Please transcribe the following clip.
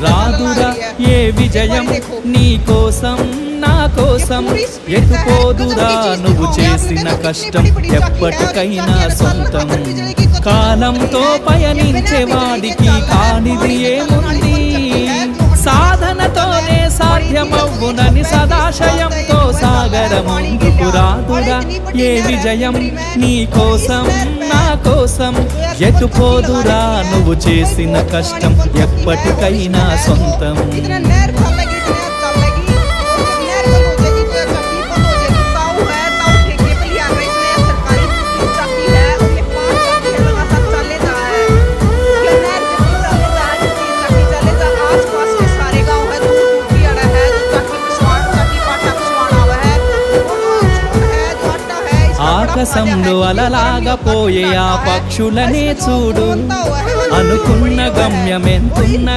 రాదురా ఏ విజయం నీ కోసం నా కోసం ఎటుపోదురా నువ్వు చేసిన కష్టం ఎప్పటికైనా సొంతం కాలంతో పయనించే వాడికి కానిది ఏముంది సాధనతోనే సాధ్యమవ్వునని సదాశయంతో సాగర ముందుకు రాదురా ఏ విజయం నీ కోసం నా కోసం ఎటుపోదురా నువ్వు చేసిన కష్టం ఎప్పటికైనా సొంతం ఆకాశంలో అలలాగా పోయే ఆ పక్షులనే చూడు అనుకున్న గమ్యమెంతున్న